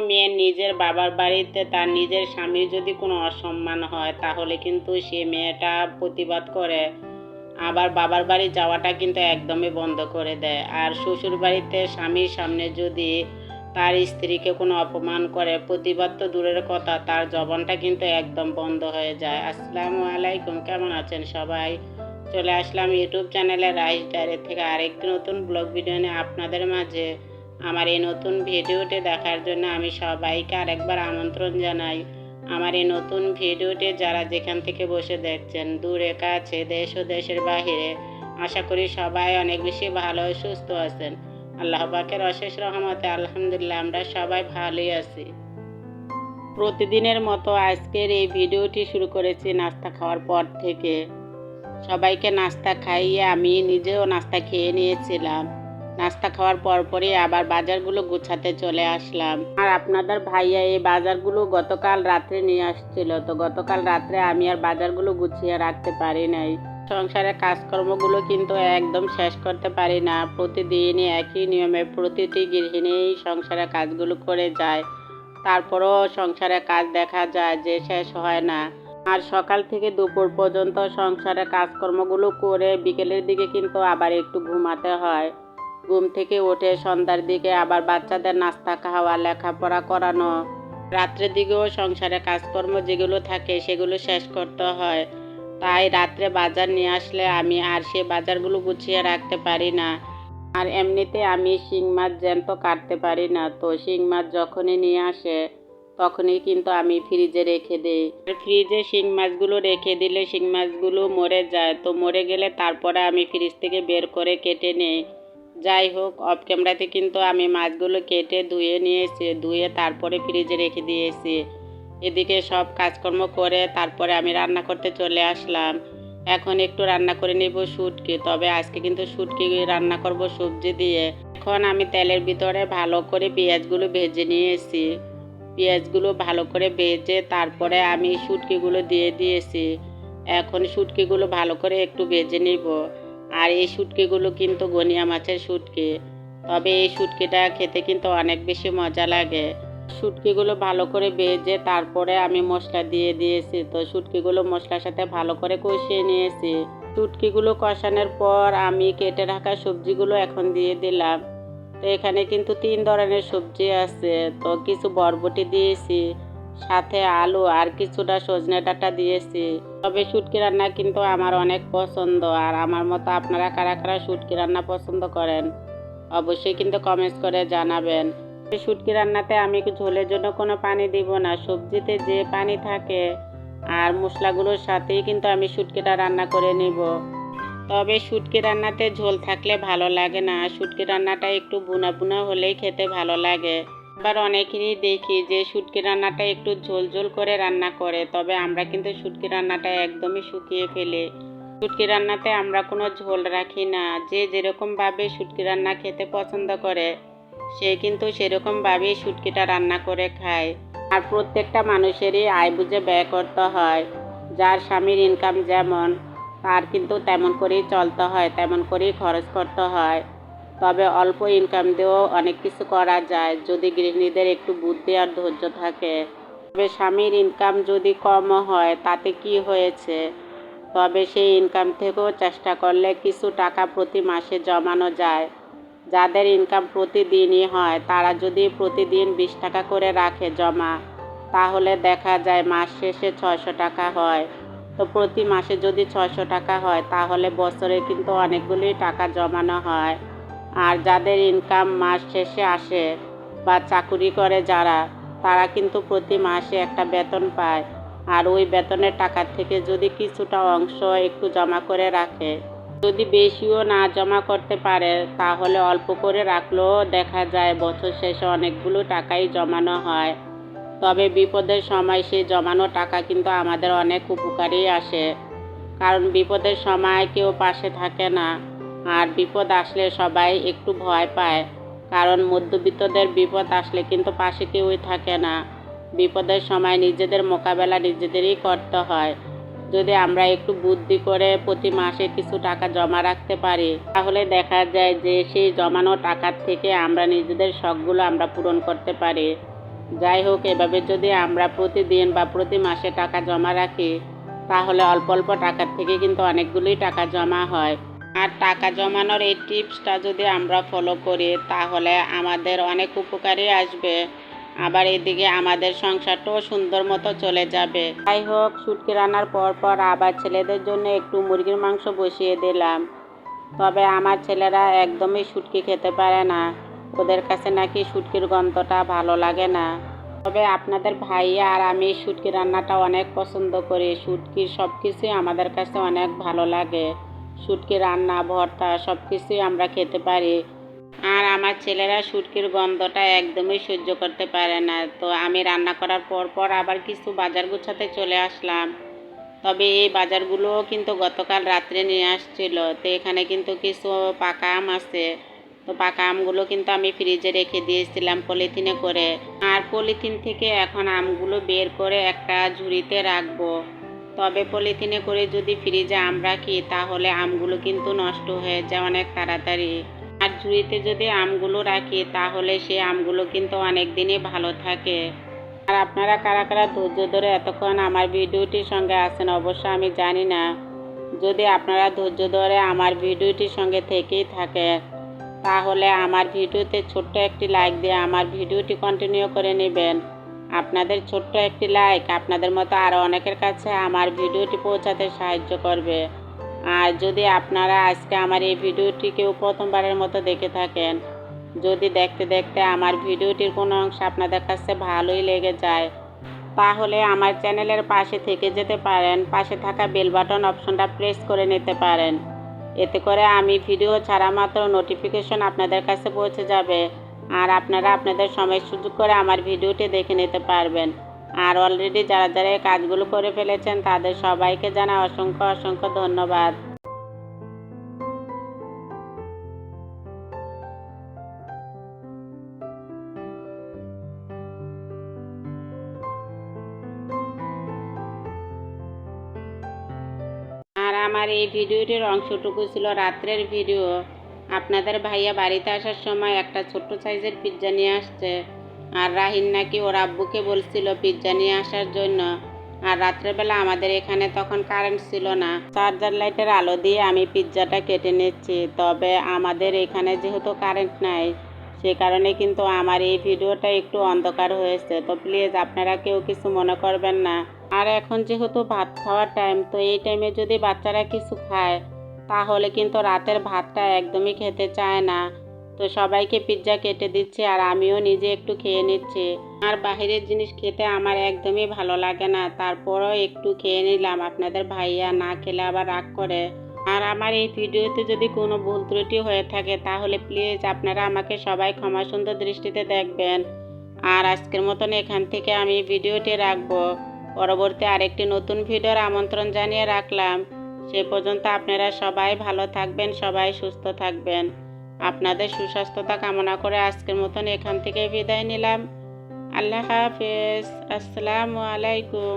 মেয়ের নিজের বাবার বাড়িতে তার নিজের স্বামীর যদি কোনো অসম্মান হয় তাহলে কিন্তু সে মেয়েটা প্রতিবাদ করে, আবার বাবার বাড়ি যাওয়াটা কিন্তু একদমই বন্ধ করে দেয়। আর শ্বশুর বাড়িতে স্বামীর সামনে যদি তার স্ত্রীকে কোনো অপমান করে, প্রতিবাদ তো দূরের কথা, তার জবানটা কিন্তু একদম বন্ধ হয়ে যায়। আসসালামু আলাইকুম, কেমন আছেন সবাই? চলে আসলাম ইউটিউব চ্যানেলে রাইস ডায়েরি থেকে আরেকটি নতুন ব্লগ ভিডিও নিয়ে আপনাদের মাঝে। আমার এই নতুন ভিডিওটি দেখার জন্য আমি সবাইকে আরেকবার আমন্ত্রণ জানাই। আমার এই নতুন ভিডিওটি যারা যেখান থেকে বসে দেখছেন, দূরে কাছে, দেশ ও দেশের বাহিরে, আশা করি সবাই অনেক বেশি ভালো ও সুস্থ আছেন। আল্লাহ পাকের অশেষ রহমতে আলহামদুলিল্লাহ আমরা সবাই ভালোই আছি। প্রতিদিনের মতো আজকের এই ভিডিওটি শুরু করেছি নাস্তা খাওয়ার পর থেকে। সবাইকে নাস্তা খাইয়ে আমি নিজেও নাস্তা খেয়ে নিয়েছিলাম। নাস্তা খাওয়ার পরপরই আবার বাজারগুলো গুছাতে চলে আসলাম। আর আপনাদের ভাইয়া এই বাজারগুলো গতকাল রাত্রে নিয়ে আসছিল, তো গতকাল রাত্রে আমি আর বাজারগুলো গুছিয়ে রাখতে পারি নাই। সংসারের কাজকর্মগুলো কিন্তু একদম শেষ করতে পারি না। প্রতিদিনই একই নিয়মে প্রতিটি গৃহিণী সংসারের কাজগুলো করে যায়, তারপরও সংসারের কাজ দেখা যায় যে শেষ হয় না। আর সকাল থেকে দুপুর পর্যন্ত সংসারের কাজকর্মগুলো করে বিকেলের দিকে কিন্তু আবার একটু ঘুমাতে হয়। ঘুম থেকে উঠে সন্ধ্যার দিকে আবার বাচ্চাদের নাস্তা খাওয়া, লেখাপড়া করানো, রাত্রের দিকেও সংসারের কাজকর্ম যেগুলো থাকে সেগুলো শেষ করতে হয়। তাই রাত্রে বাজার নিয়ে আসলে আমি আর সে বাজারগুলো গুছিয়ে রাখতে পারি না। আর এমনিতে আমি শিং মাছ জ্যান্ত কাটতে পারি না, তো শিং মাছ যখনই নিয়ে আসে তখনই কিন্তু আমি ফ্রিজে রেখে দিই। ফ্রিজে শিং মাছগুলো রেখে দিলে শিং মাছগুলো মরে যায়, তো মরে গেলে তারপরে আমি ফ্রিজ থেকে বের করে কেটে নিই। যাই হোক, অফ ক্যামেরাতে কিন্তু আমি মাছগুলো কেটে ধুয়ে নিয়েছি, ধুয়ে তারপরে ফ্রিজে রেখে দিয়েছি। এদিকে সব কাজকর্ম করে তারপরে আমি রান্না করতে চলে আসলাম। এখন একটু রান্না করে নেব শুটকি, তবে আজকে কিন্তু শুটকি রান্না করব সবজি দিয়ে। এখন আমি তেলের ভিতরে ভালো করে পেঁয়াজগুলো ভেজে নিয়েছি। পেঁয়াজগুলো ভালো করে ভেজে তারপরে আমি শুটকিগুলো দিয়ে দিয়েছি। এখন শুটকিগুলো ভালো করে একটু ভেজে নিব। আর এই শুটকিগুলো কিন্তু গনিয়া মাছের শুটকি, তবে এই শুটকিটা খেতে কিন্তু অনেক বেশি মজা লাগে। শুটকিগুলো ভালো করে ভেজে তারপরে আমি মশলা দিয়ে দিয়েছি, তো শুটকিগুলো মশলার সাথে ভালো করে কষিয়ে নিয়েছি। শুটকিগুলো কষানোর পর আমি কেটে রাখা সবজিগুলো এখন দিয়ে দিলাম। তো এখানে কিন্তু 3 ধরনের সবজি আছে, তো কিছু বরবটি দিয়েছি, সাথে আলু আর কিছুটা সজনে ডাঁটা দিয়েছি। তবে শুটকি রান্না কিন্তু আমার অনেক পছন্দ। আর আমার মতো আপনারা কারা কারা শুটকি রান্না পছন্দ করেন অবশ্যই কিন্তু কমেন্টস করে জানাবেন। শুটকি রান্নাতে আমি ঝোলের জন্য কোনো পানি দিব না, সবজিতে যে পানি থাকে আর মশলাগুলোর সাথেই কিন্তু আমি শুটকিটা রান্না করে নিব। তবে শুটকি রান্নাতে ঝোল থাকলে ভালো লাগে না, শুটকি রান্নাটা একটু বুনা বুনা হলেই খেতে ভালো লাগে। আবার অনেকেরই দেখি যে শুটকি রান্নাটা একটু ঝোল ঝোল করে রান্না করে, তবে আমরা কিন্তু শুটকি রান্নাটা একদমই শুকিয়ে ফেলি। শুটকি রান্নাতে আমরা কোনো ঝোল রাখি না। যে যেরকমভাবে শুটকি রান্না খেতে পছন্দ করে সে কিন্তু সেরকমভাবেই শুটকিটা রান্না করে খায়। আর প্রত্যেকটা মানুষেরই আয় বুঝে ব্যয় করতে হয়। যার স্বামীর ইনকাম যেমন, তার কিন্তু তেমন করেই চলতে হয়, তেমন করেই খরচ করতে হয়। তবে অল্প ইনকাম দিয়েও অনেক কিছু করা যায় যদি গৃহিণীদের একটু বুদ্ধি আর ধৈর্য থাকে। তবে স্বামীর ইনকাম যদি কমও হয় তাতে কি হয়েছে, তবে সেই ইনকাম থেকেও চেষ্টা করলে কিছু টাকা প্রতি মাসে জমানো যায়। যাদের ইনকাম প্রতিদিনই হয় তারা যদি প্রতিদিন 20 টাকা করে রাখে জমা, তাহলে দেখা যায় মাস শেষে 600 টাকা হয়। তো প্রতি মাসে যদি 600 টাকা হয় তাহলে বছরে কিন্তু অনেকগুলি টাকা জমানো হয়। আর যাদের ইনকাম মাস শেষে আসে বা চাকুরি করে যারা, তারা কিন্তু প্রতি মাসে একটা বেতন পায়। আর ওই বেতনের টাকা থেকে যদি কিছুটা অংশ একটু জমা করে রাখে, যদি বেশিও না জমা করতে পারে তাহলে অল্প করে রাখলেও দেখা যায় বছর শেষে অনেকগুলো টাকাই জমানো হয়। তবে বিপদের সময় সেই জমানো টাকা কিন্তু আমাদের অনেক উপকারেই আসে, কারণ বিপদের সময় কেউ পাশে থাকে না। আর বিপদ আসলে সবাই একটু ভয় পায়, কারণ মধ্যবিত্তদের বিপদ আসলে কিন্তু পাশে কেউই থাকে না। বিপদের সময় নিজেদের মোকাবেলা নিজেদেরই করতে হয়। যদি আমরা একটু বুদ্ধি করে প্রতি মাসে কিছু টাকা জমা রাখতে পারি তাহলে দেখা যায় যে সেই জমানো টাকার থেকে আমরা নিজেদের শখগুলো আমরা পূরণ করতে পারি। যাই হোক, এভাবে যদি আমরা প্রতিদিন বা প্রতি মাসে টাকা জমা রাখি তাহলে অল্প অল্প টাকার থেকে কিন্তু অনেকগুলোই টাকা জমা হয়। আর টাকা জমানোর এই টিপসটা যদি আমরা ফলো করি তাহলে আমাদের অনেক উপকারই আসবে। আবার এদিকে আমাদের সংসারটাও সুন্দর মতো চলে যাবে। যাই হোক, শুটকি রান্নার পর পর আবার ছেলেদের জন্য একটু মুরগির মাংস বসিয়ে দিলাম। তবে আমার ছেলেরা একদমই শুটকি খেতে পারে না, ওদের কাছে নাকি শুটকির গন্ধটা ভালো লাগে না। তবে আপনাদের ভাইয়া আর আমি শুটকি রান্নাটা অনেক পছন্দ করি। শুটকির সব কিছুই আমাদের কাছে অনেক ভালো লাগে। শুটকি রান্না, ভর্তা সব কিছুই আমরা খেতে পারি। আর আমার ছেলেরা শুটকির গন্ধটা একদমই সহ্য করতে পারে না। তো আমি রান্না করার পর পর আবার কিছু বাজার গুছাতে চলে আসলাম। তবে এই বাজারগুলোও কিন্তু গতকাল রাত্রে নিয়ে আসছিল। তো এখানে কিন্তু কিছু পাকা আম আছে। তো পাকা আমগুলো কিন্তু আমি ফ্রিজে রেখে দিয়েছিলাম পলিথিনে করে। আর পলিথিন থেকে এখন আমগুলো বের করে একটা ঝুড়িতে রাখবো। তবে পলিথিনে করে যদি ফ্রিজে আম রাখি তাহলে আমগুলো কিন্তু নষ্ট হয়ে যায় অনেক তাড়াতাড়ি। আর ঝুড়িতে যদি আমগুলো রাখি তাহলে সেই আমগুলো কিন্তু অনেক দিনই ভালো থাকে। আর আপনারা কারা কারা ধৈর্য ধরে এতক্ষণ আমার ভিডিওটির সঙ্গে আছেন অবশ্য আমি জানি না। যদি আপনারা ধৈর্য ধরে আমার ভিডিওটির সঙ্গে থেকেই থাকেন তাহলে আমার ভিডিওতে ছোট্ট একটি লাইক দিয়ে আমার ভিডিওটি কন্টিনিউ করে নেবেন। আপনাদের ছোট্ট একটি লাইক আপনাদের মতো আরও অনেকের কাছে আমার ভিডিওটি পৌঁছাতে সাহায্য করবে। আর যদি আপনারা আজকে আমার এই ভিডিওটি কেউ প্রথমবারের মতো দেখে থাকেন, যদি দেখতে দেখতে আমার ভিডিওটির কোনো অংশ আপনাদের কাছে ভালোই লেগে যায় তাহলে আমার চ্যানেলের পাশে থেকে যেতে পারেন, পাশে থাকা বেল বাটন অপশনটা প্রেস করে নিতে পারেন। এতে করে আমি ভিডিও ছাড়া মাত্র নোটিফিকেশন আপনাদের কাছে পৌঁছে যাবে আর আপনারা আপনাদের সময় সুযোগ করে আমার ভিডিওটি দেখে নিতে পারবেন। আর অলরেডি যারা যারা এই কাজগুলো করে ফেলেছেন তাদের সবাইকে জানাই অসংখ্য অসংখ্য ধন্যবাদ। আর আমার এই ভিডিওটির অংশটুকু ছিল রাত্রের ভিডিও। আপনাদের ভাইয়া বাড়িতে আসার সময় একটা ছোট্ট সাইজের পিৎজা নিয়ে আসছে। আর রাহিন নাকি ওর আব্বুকে বলছিল পিৎজা নিয়ে আসার জন্য। আর রাত্রেবেলা আমাদের এখানে তখন কারেন্ট ছিল না, চার্জার লাইটের আলো দিয়ে আমি পিৎজাটা কেটে নিচ্ছি। তবে আমাদের এখানে যেহেতু কারেন্ট নাই সে কারণে কিন্তু আমার এই ভিডিওটা একটু অন্ধকার হয়েছে। তো প্লিজ আপনারা কেউ কিছু মনে করবেন না। আর এখন যেহেতু ভাত খাওয়ার টাইম, তো এই টাইমে যদি বাচ্চারা কিছু খায় তাহলে কিন্তু রাতের ভাতটা একদমই খেতে চায় না। তো সবাইকে পিৎজা কেটে দিচ্ছি আর আমিও নিজে একটু খেয়ে নিচ্ছি। আর বাহিরের জিনিস খেতে আমার একদমই ভালো লাগে না, তারপরেও একটু খেয়ে নিলাম। আপনাদের ভাইয়া না খেলে আবার রাগ করে। আর আমার এই ভিডিওতে যদি কোনো ভুল ত্রুটি হয়ে থাকে তাহলে প্লিজ আপনারা আমাকে সবাই ক্ষমা সুন্দর দৃষ্টিতে দেখবেন। আর আজকের মতন এখান থেকে আমি ভিডিওটি রাখবো। পরবর্তী আরেকটি নতুন ভিডিওর আমন্ত্রণ জানিয়ে রাখলাম। সে পর্যন্ত আপনারা সবাই ভালো থাকবেন, সবাই সুস্থ থাকবেন। আপনাদের সুস্বাস্থ্যতা কামনা করে আজকের মতন এখান থেকে বিদায় নিলাম। আল্লাহ হাফেজ। আসসালামু আলাইকুম।